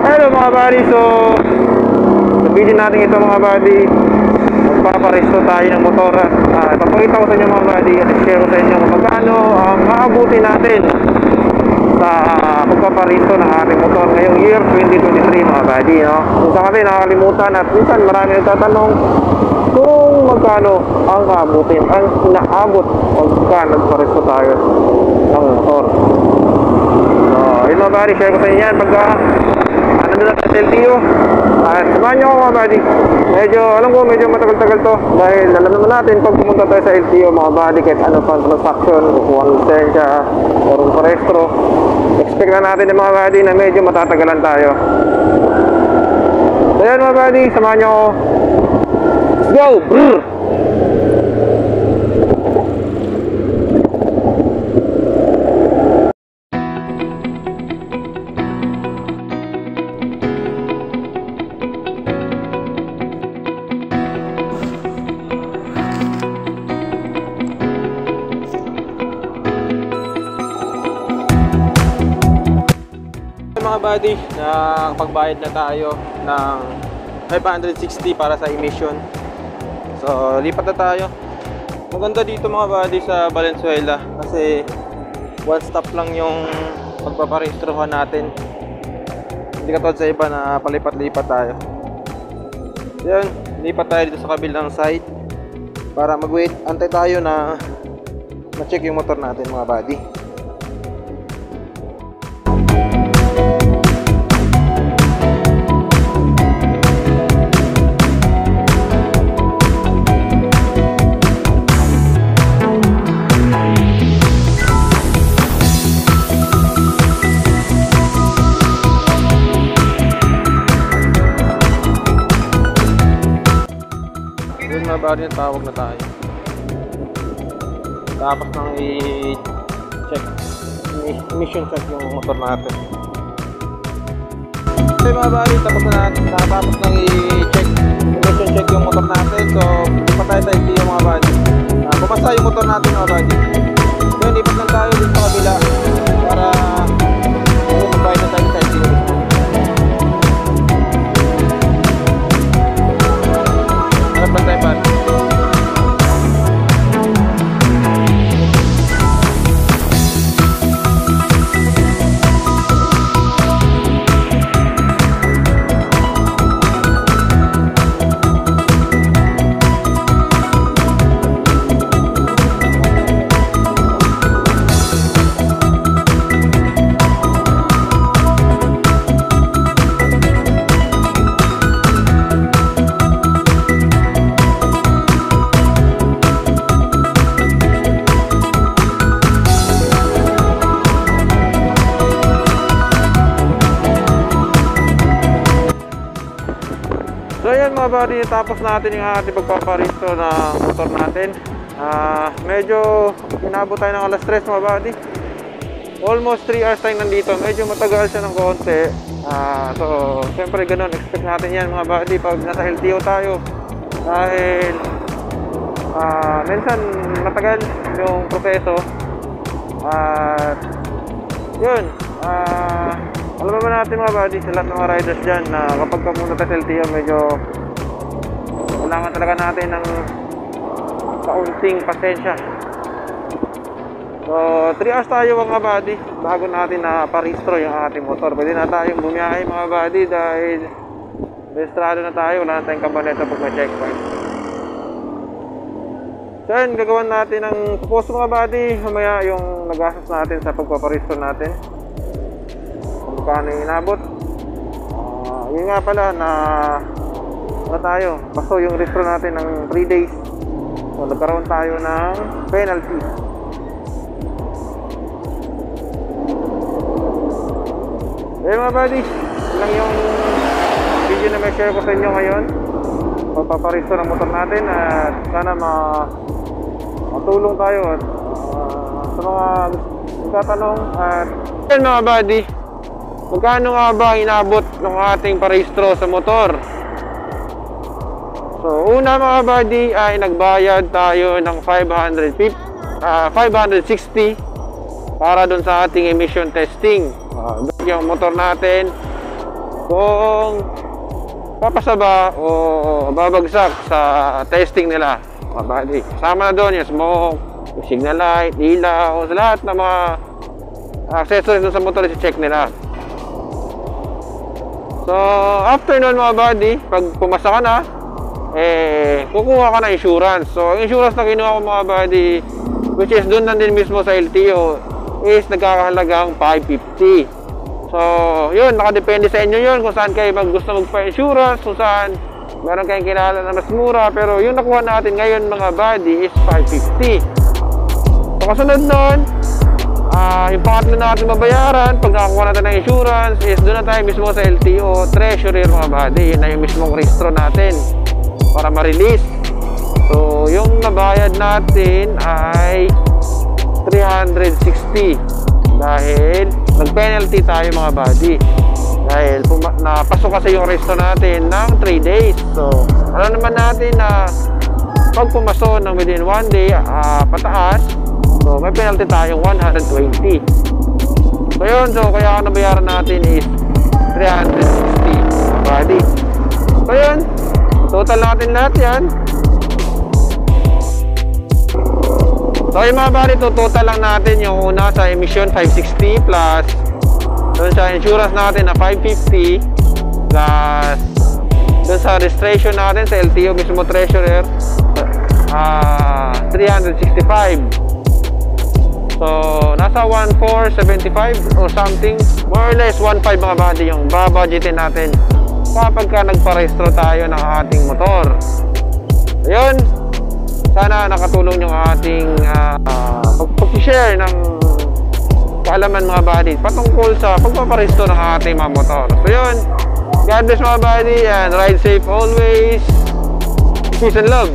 Hello mga buddy, so sa video natin ito mga buddy, magpaparesto tayo ng motor. Ipapakita ko sa inyo mga buddy at share ko sa inyo kung magkano ang maabuti natin sa pagpaparesto ng ating motor ngayong year 2023 mga buddy, no? Minsan kasi nakakalimutan at minsan marami nagtatanong kung magkano ang maabutin, ang inaabot pagka nagparesto tayo ng motor. So yun mga buddy, share ko sa inyo yan pagka nandun natin sa LTO. At samahan nyo ako mga buddy. Alam ko medyo matagal-tagal to, dahil alam naman natin pag pumunta tayo sa LTO mga buddy, kahit ano pang transaction, kukuha ng lisensya o rin parestro, expect na natin mga buddy na medyo matatagalan tayo. So yan mga buddy, samahan nyo ako. Let's go! Brrr! Mga buddy, pagbayad na tayo ng 560 para sa emission. So lipat na tayo. Maganda dito mga buddy sa Valenzuela kasi one stop lang yung pagpaparegistrohan natin. Hindi katulad sa iba na palipat-lipat tayo. Yan, lipat tayo dito sa kabilang side para mag-wait. Antay tayo na ma-check yung motor natin mga buddy. Mga buddy, tawag na tayo. Tapos nang i-check, emission check yung motor natin. Okay mga buddy, tapos nang i-check, emission check yung motor natin. So, lipat tayo sa LTO mga buddy. Bumasa yung motor natin mga buddy. So, lipat lang tayo dito sa kabila para magbayad na tayo sa LTO. Harap lang tayo buddy. So ayan mga buddy, tapos natin yung ating pagpaparesto na motor natin. Medyo inabot tayo ng alas 3 mga buddy. Almost 3 hours tayo nandito. Medyo matagal siya ng konti. So siyempre ganun, expect natin yan mga buddy pag nasa LTO tayo. Dahil minsan matagal yung proseso. At yun, alam naman natin mga buddy, sa lahat ng mga riders dyan na kapag pumunta tayo sa LTO, medyo kailangan talaga natin ng kaunting pasensya. So 3 hours tayo mga buddy bago natin na parehistro yung ating motor. Pwede na tayong bumiyahe mga buddy dahil rehistrado na tayo, wala na tayong kabaneta pag may checkpoint. So yun, gagawin natin ang puposto mga buddy mamaya yung nagastos natin sa pagpaparehistro natin, paano yung inabot. Yun nga pala na tayo, paso yung registro natin ng 3 days. So nagkaroon tayo ng penalty. Eh mga buddy, lang yung video na may share ko sa inyo ngayon, pagpaparehistro ng motor natin. At sana matulong tayo at sa mga nagtatanong. At yun mga buddy, magkano nga ba inabot ng ating parehistro sa motor? So una mga buddy ay nagbayad tayo ng 560 para dun sa ating emission testing. Yung motor natin kung papasaba o babagsak sa testing nila, mga buddy. Kasama na doon yung smoke, yung signal light, ilaw, sa lahat ng mga accessories doon sa motor, i-check nila. So, after nun mga buddy, pag pumasa ka na, kukuha ka na insurance. So, insurance na kinuha ko mga buddy, which is doon na din mismo sa LTO, is nagkakahalagang 550. So, yun, nakadepende sa inyo yun kung saan kayo gusto magpa-insurance, kung saan meron kayong kilala na mas mura. Pero yung nakuha natin ngayon mga buddy is 550. So, kasunod nun, yung pangatlo natin mabayaran pag nakakuha natin ng insurance is doon na tayo mismo sa LTO treasurer mga buddy. Yun na yung mismong registro natin para ma-release. So yung nabayad natin ay 360 dahil nag-penalty tayo mga buddy dahil napasok kasi yung registro natin ng 3 days. So alam naman natin na pag pumaso ng within 1 day pataas, so may penalty tayong 120. So yun, so kaya ang nabayaran natin is 360 buddy. So yun, total natin lahat yan. So yung mga buddy, total lang natin yung una sa emission 560 plus doon sa insurance natin na 550 plus doon sa registration natin sa LTO mismo treasurer 365. So, nasa 1,475 or something. More or less 1,500 mga buddy yung babudgetin natin kapag ka nagparehistro tayo ng ating motor. Ayun. Sana nakatulong yung ating pag-share ng kaalaman mga buddy patungkol sa pagpaparehistro ng ating mga motor. So, yun. God bless mga buddy and ride safe always. Peace and love.